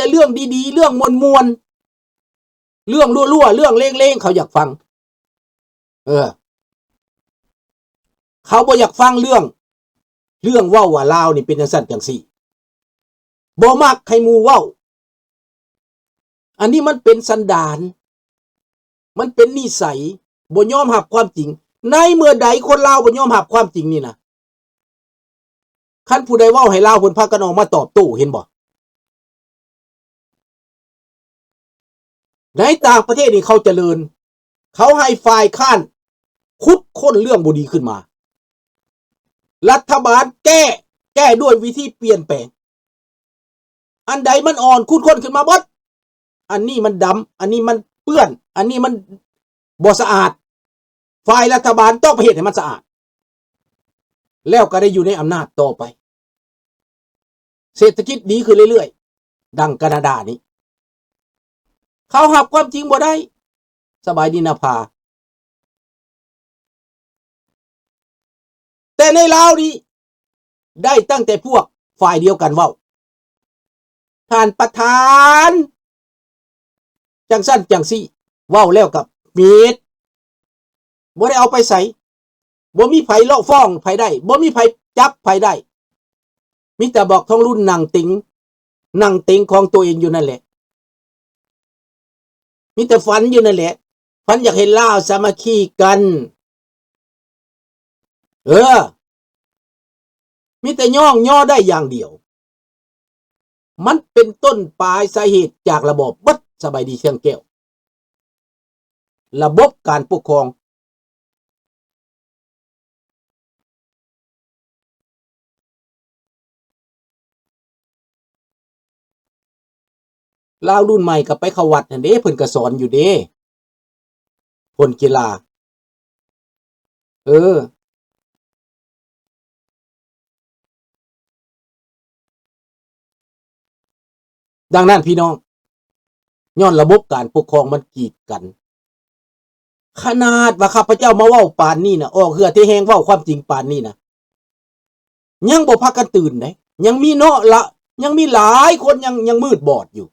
แต่เรื่องดีๆเรื่องมวลๆเรื่องรั่วๆเรื่องเล่งๆเขาอยากฟังเขาบ่อยากฟังเรื่องเว้าว่าลาวนี่เป็นจังซั่นจังซี่บ่มักให้หมู่เว้าอันนี้มันเป็นสันดานมันเป็นนิสัยบ่ยอมรับความจริงในเมื่อใดคนลาวบ่ยอมรับความจริงนี่นะคันผู้ใดเว้าให้ลาวเพิ่นพากันออกมาตอบโต้เห็นบ่ในต่างประเทศนี่เขาเจริญเขาให้ฝ่ายค้านขุดค้นเรื่องบ่ดีขึ้นมารัฐบาลแก้ด้วยวิธีเปลี่ยนแปลงอันใดมันอ่อนขุดค้นขึ้นมาหมดอันนี้มันดำอันนี้มันเปื้อนอันนี้มันบ่สะอาดฝ่ายรัฐบาลต้องไปเฮ็ดให้มันสะอาดแล้วก็ได้อยู่ในอำนาจต่อไปเศรษฐกิจดีขึ้นเรื่อยๆดังแคนาดานี้เขาหับความจริงบ่ได้สบายดีนะพาแต่ในลาวนี้ได้ตั้งแต่พวกฝ่ายเดียวกันเว้าท่านประธานจังสั้นจังซี่เว้าแล้วกับมีดบ่ได้เอาไปใส่บ่มีไผเลาะฟ้องไผได้บ่มีไผจับไผได้มีแต่บอกท้องรุ่นนั่งติงของตัวเองอยู่นั่นแหละมีแต่ฝันอยู่นั่นแหละฝันอยากเห็นลาวสามัคคีกันมีแต่ย่อได้อย่างเดียวมันเป็นต้นปลายสาเหตุจากระบบบัดสบายดีเชียงแก้วระบบการปกครองลาวรุ่นใหม่ก็ไปเข้าวัดนั่นเด้เพิ่นก็สอนอยู่เด้พลกีฬาดังนั้นพี่น้องย้อนระบบการปกครองมันกีดกันขนาดว่าข้าพเจ้ามาเว้าปานนี้นะออกเหือที่แหงเว้าความจริงปานนี้นะยังบ่พากันตื่นเด้ยังมีเนาะละยังมีหลายคนยังมืดบอดอยู่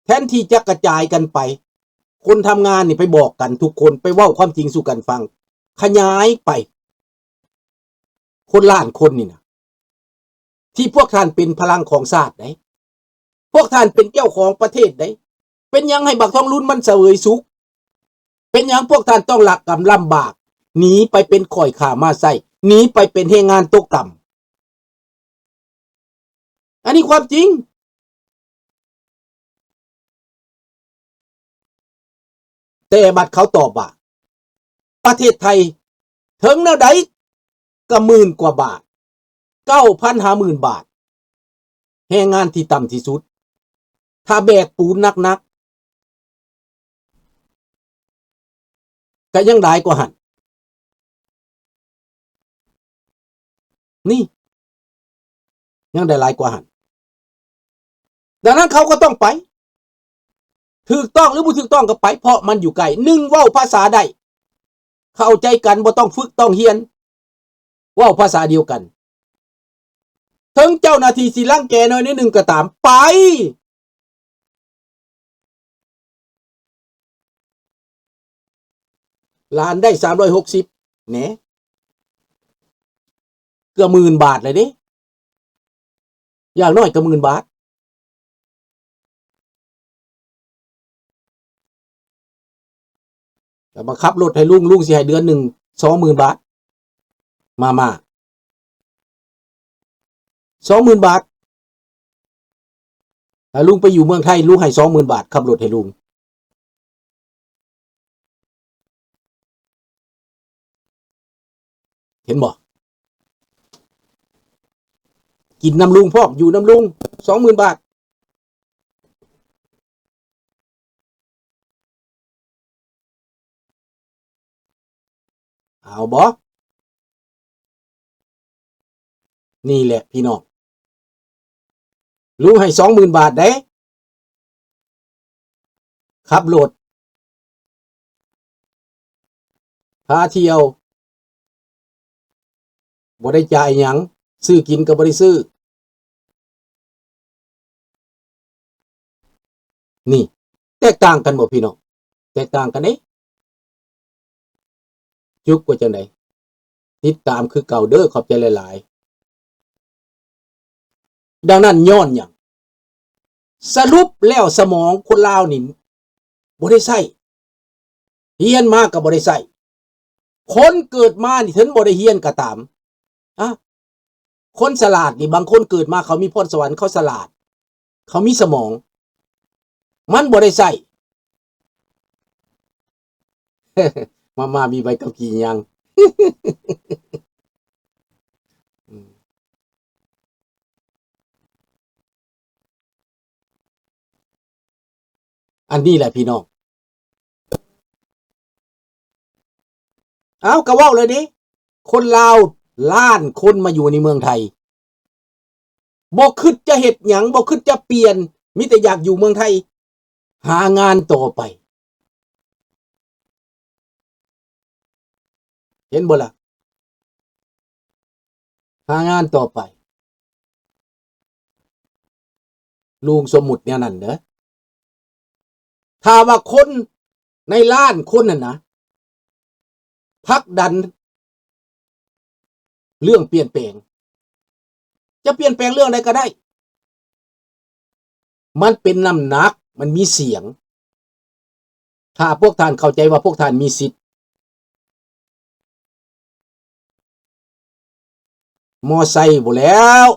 แทนที่จะกระจายกันไปคนทำงานนี่ไปบอกกันทุกคนไปเว้าความจริงสู่กันฟังขยายไปคนล้านคนนี่นะที่พวกท่านเป็นพลังของชาติได้พวกท่านเป็นเจ้าของประเทศได้เป็นยังให้บักท้องรุ่นมันเสวยสุขเป็นยังพวกท่านต้องหลักกำลำบากหนีไปเป็นข่อยขามาใส่หนีไปเป็นแรงงานตกต่ำอันนี้ความจริงแต่บัดเขาตอบว่าประเทศไทยถึงแนวใดก็10,000 กว่าบาท 9,000-50,000 บาทแรงงานที่ต่ำที่สุดถ้าแบกปูนนักๆก็ยังได้กว่าหั่นนี่ยังได้หลายกว่าหั่นดังนั้นเขาก็ต้องไปถูกต้องหรือบ่ถูกต้องก็ไปเพราะมันอยู่ไกล1เว้าภาษาได้เข้าใจกันบ่ต้องฝึกต้องเรียนเว้าภาษาเดียวกันถึงเจ้าหน้าที่สิรังแกน้อยนิดนึงก็ตามไปล้านได้360แหนเกือบ10,000 บาทเลยเด้อย่างน้อยก็10,000 บาทแต่บังคับรถให้ลุงสิให้เดือนหนึ่ง20,000 บาทมา20,000 บาทถ้าลุงไปอยู่เมืองไทยลุงให้20,000 บาทขับรถให้ลุงเห็นบ่กินน้ำลุงพร้อมอยู่น้ำลุง20,000 บาทเอาบ่นี่แหละพี่น้องลุงให้20,000 บาทเด้ขับรถพาเที่ยวบ่ได้จ่ายหยัง ซื้อกินก็บ่ได้ซื้อนี่แตกต่างกันบ่พี่น้องแตกต่างกันเด้ยุคว่าจังได๋ติดตามคือเก่าเด้อขอบใจหลายๆดังนั้นย้อนหยังสรุปแล้วสมองคนลาวนี่บ่ได้ใช้เรียนมาก็บ่ได้ใช้คนเกิดมานี่ถึงบ่ได้เรียนก็ตามอะคนฉลาดนี่บางคนเกิดมาเขามีพรสวรรค์เขาฉลาดเขามีสมองมันบ่ได้ใช้ มามีใบขับขี่ยังอันนี้แหละพี่น้องเอาก็เว้าเลยดิคนลาวล้านคนมาอยู่ในเมืองไทยบ่คิดจะเฮ็ดหยังบ่คิดจะเปลี่ยนมีแต่อยากอยู่เมืองไทยหางานต่อไปเห็นบ่ล่ะหางานต่อไปลุงสมมุติแนวนั้นเด้อถ้าว่าคนในล้านคนน่ะนะผลักดันเรื่องเปลี่ยนแปลงจะเปลี่ยนแปลงเรื่องใดก็ได้มันเป็นน้ำหนักมันมีเสียงถ้าพวกท่านเข้าใจว่าพวกท่านมีสิทธิ์มอไซค์บ่แล้ว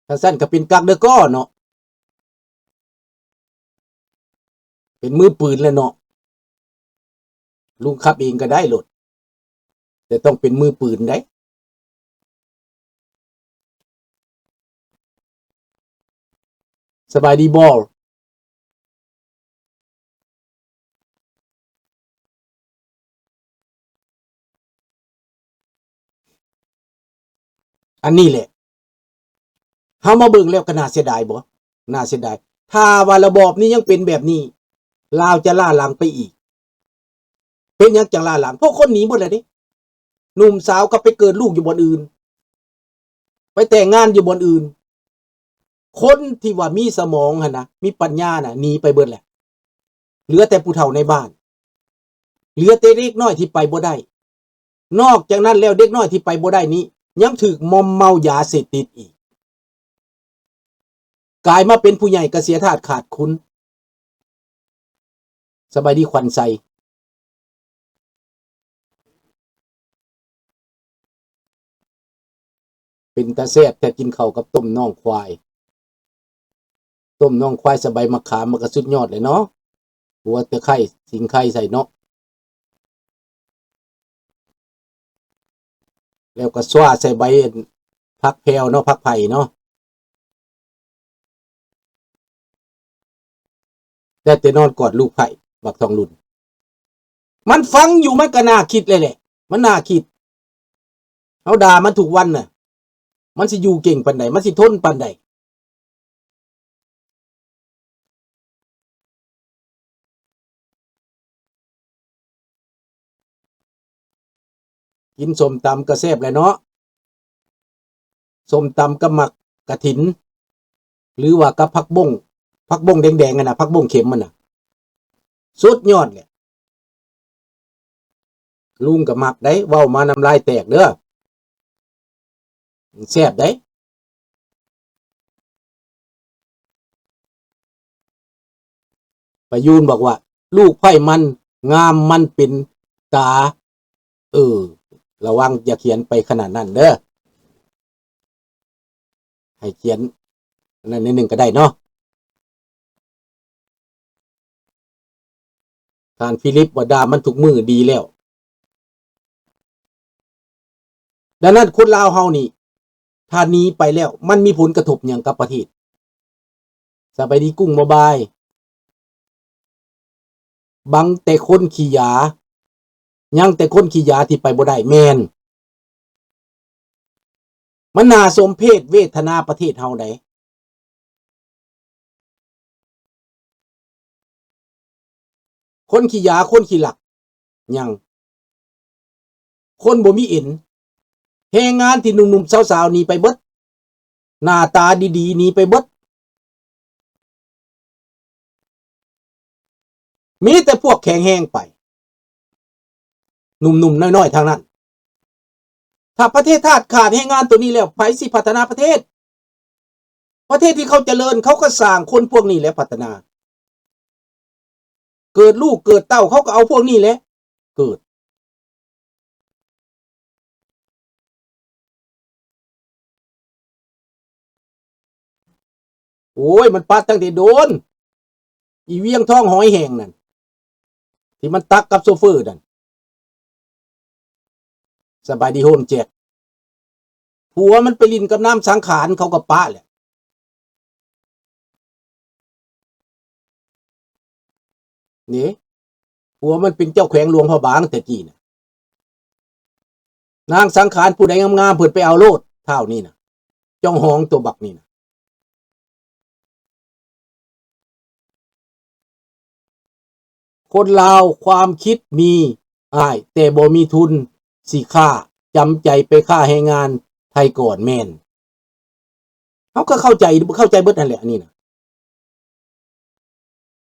ถ้าสั้นก็เป็นกักเด้อก็เนาะเป็นมือปืนแล้วเนาะลุงขับเองก็ได้โลดแต่ต้องเป็นมือปืนได้สบายดีบ่อันนี้แหละเฮามาเบิ่งแล้วก็น่าเสียดายบ่น่าเสียดายถ้าว่าระบอบนี้ยังเป็นแบบนี้ลาวจะล้าหลังไปอีกเป็นหยังจังล้าหลังเพราะคนหนีหมดแล้วเด้หนุ่มสาวก็ไปเกิดลูกอยู่บ่อนอื่นไปแต่งงานอยู่บ่อนอื่นคนที่ว่ามีสมองหั่นนะมีปัญญาน่ะหนีไปเบิดแหละเหลือแต่ผู้เฒ่าในบ้านเหลือแต่เด็กน้อยที่ไปบ่ได้นอกจากนั้นแล้วเด็กน้อยที่ไปบ่ได้นี้ยังถูกมอมเมายาเสพติดอีกกลายมาเป็นผู้ใหญ่ก็เสียทาสขาดคุณสบายดีควันใสเป็นตาแซ่บแต่กินข้าวกับต้มน่องควายต้มน่องควายสบายมะขามมันก็สุดยอดเลยเนาะหัวตะไคร้สิงไข่ใส่เนาะแล้วก็สว้าใส่ใบผักแพรวเนาะผักไผ่เนาะแต่นอนกอดลูกไผ่บักทองหลุนมันฟังอยู่มันก็น่าคิดเลยแหละมันน่าคิดเอาด่ามันทุกวันน่ะมันสิอยู่เก่งปานใดมันสิทนปานใดกินส้มตำก็แซ่บแหละเนาะส้มตำกับหมักกะถินหรือว่ากับผักบงแดงๆอ่ะนะผักบงเข็มมันน่ะสุดยอดเลยลุงก็มักได้เว้ามาน้ำลายแตกเด้อแซ่บได้ประยูนบอกว่าลูกไผ่มันงามมันเป็นตาเออระวังอย่าเขียนไปขนาดนั้นเด้อให้เขียนนั่นนิดนึงก็ได้เนาะการฟิลิปว่าด่ามันทุกมือดีแล้วดังนั้นคนลาวเฮานี่ถ้าหนีไปแล้วมันมีผลกระทบหยังกับประเทศสบายดีกุ้งบ่บายบังแต่คนขี้ยายังแต่คนขี้ยาที่ไปบ่ได้แม่นมันน่าสมเพชเวทนาประเทศเฮาได้คนขี้ยาคนขี้หลักยัง คนบ่มีเอ็นแรงงานที่หนุ่มๆสาวๆหนีไปเบิดหน้าตาดีๆหนีไปเบิดมีแต่พวกแข็งแห้งไปหนุ่มๆน้อยๆทางนั้นถ้าประเทศขาดแรงงานตัวนี้แล้วไผสิพัฒนาประเทศที่เขาเจริญเขาก็สร้างคนพวกนี้แหละพัฒนาเกิดลูกเกิดเต้าเขาก็เอาพวกนี้แหละเกิดโอ้ยมันปัดตั้งแต่โดนอีเวียงท้องหอยแห้งนั่นที่มันตักกับโซเฟอร์นั่นสบายดีโฮมแจกผัวมันไปลินกับน้ำสังขารเขาก็ปะแหละนี่ผัวมันเป็นเจ้าแขวงหลวงพระบางแต่กี้น่ะนางสังขารผู้ใดงามๆเพิ่นไปเอาโลดเท่านี้น่ะจ้องหองตัวบักนี่น่ะคนลาวความคิดมีอ้ายแต่บ่มีทุนสิค่าจำใจไปค่าแรงงานไทยก่อนแม่นเขาก็เข้าใจเบิดนั่นแหละนี่น่ะ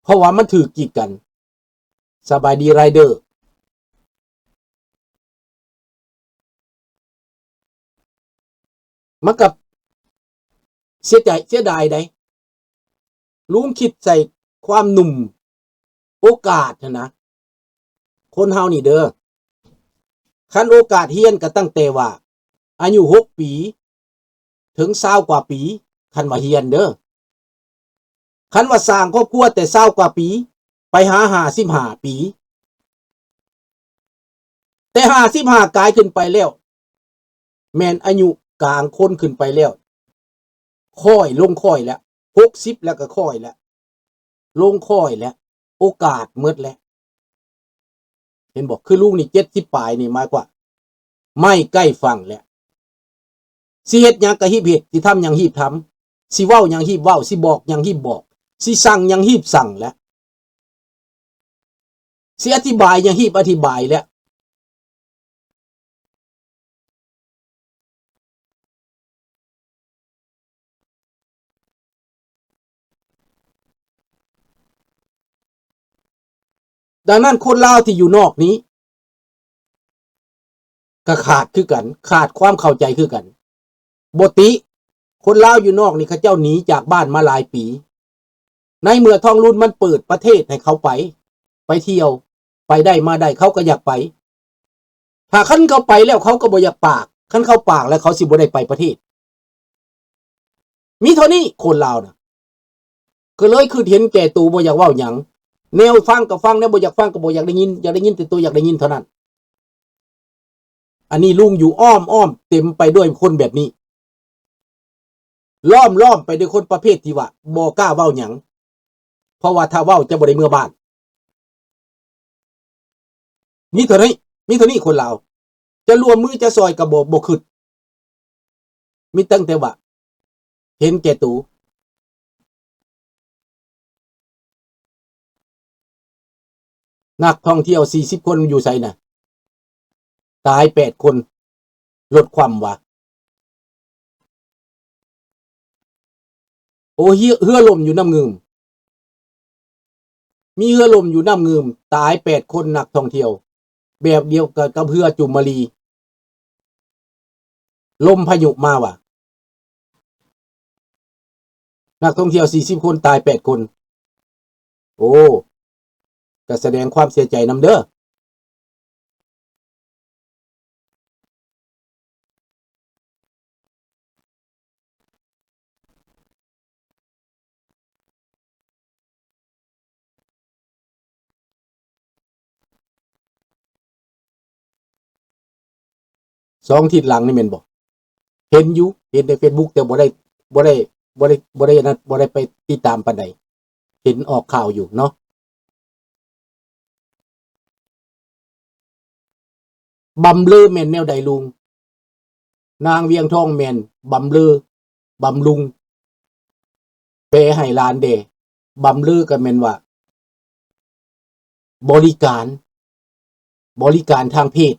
เพราะว่ามันถือกีดกันสบายดีไรเดอร์มันกับเสียดายได้ลุงคิดใส่ความหนุ่มโอกาสนะคนเฮานี่เด้อคันโอกาสเฮียนก็ตั้งแต่ว่าอายุ6 ปีถึง20 กว่าปีคันว่าเฮียนเด้อคันว่าสร้างครอบครัวแต่20 กว่าปีไปหา55 ปีแต่55กลายขึ้นไปแล้วแม่นอายุกลางคนขึ้นไปแล้วค่อยลงค่อยแล้ว60แล้วก็ค่อยแล้วลงค่อยแล้วโอกาสหมดแล้วเห็นบอกคือลูกนี่70ปลายนี่มากกว่าไม่ใกล้ฝั่งแล้วสิเฮ็ดหยังก็ฮีบเฮ็ดสิทำหยังฮีบทำสิเว้าหยังฮีบเว้าสิบอกหยังฮีบบอกสิสั่งหยังฮีบสั่งแล้วสิอธิบายหยังฮีบอธิบายแล้วดังนั้นคนลาวที่อยู่นอกนี้ก็ขาดคือกันขาดความเข้าใจคือกันบ่ติคนลาวอยู่นอกนี่เขาเจ้าหนีจากบ้านมาหลายปีในเมื่อท้องรุ่นมันเปิดประเทศให้เขาไปเที่ยวไปได้มาได้เขาก็อยากไปถ้าคันเขาไปแล้วเขาก็บ่อยากปากคันเขาปากแล้วเขาสิบ่ได้ไปประเทศมีเท่านี้คนลาวน่ะก็เลยคือเห็นแก่ตัวบ่อยากเว้าหยังแนวฟังก็ฟังแนวบ่อยากฟังก็บ่อยากได้ยินแต่ตัวอยากได้ยินเท่านั้นอันนี้ลุงอยู่อ้อมเต็มไปด้วยคนแบบนี้ล้อมไปด้วยคนประเภทที่ว่าบ่กล้าเว้าหยังเพราะว่าถ้าเว้าจะบ่ได้เมื่อบ้านมีเท่านี้คนลาวจะรวมมือจะซอยก็บ่คิดมีตั้งแต่ว่าเห็นแก่ตัวนักท่องเที่ยว40 คนอยู่ไสน่ะตาย8 คนลดความว่าโอ้เรือล่มอยู่น้ำงืมมีเรือล่มอยู่น้ำงืมตาย8 คนนักท่องเที่ยวแบบเดียวกับเรือจุมรีลมพายุมาว่ะนักท่องเที่ยว40 คนตาย8 คนโอ้ก็แสดงความเสียใจนำเด้อ2 อาทิตย์หลังนี่แม่นบ่เห็นอยู่เห็นใน Facebook แต่บ่ได้ไปติดตามปานใดเห็นออกข่าวอยู่เนาะบำเรอแม่นแนวใดลุงนางเวียงทองแม่นบำเรอบำรุงแปลให้หลานเด้บำเรอก็แม่นว่าบริการทางเพศ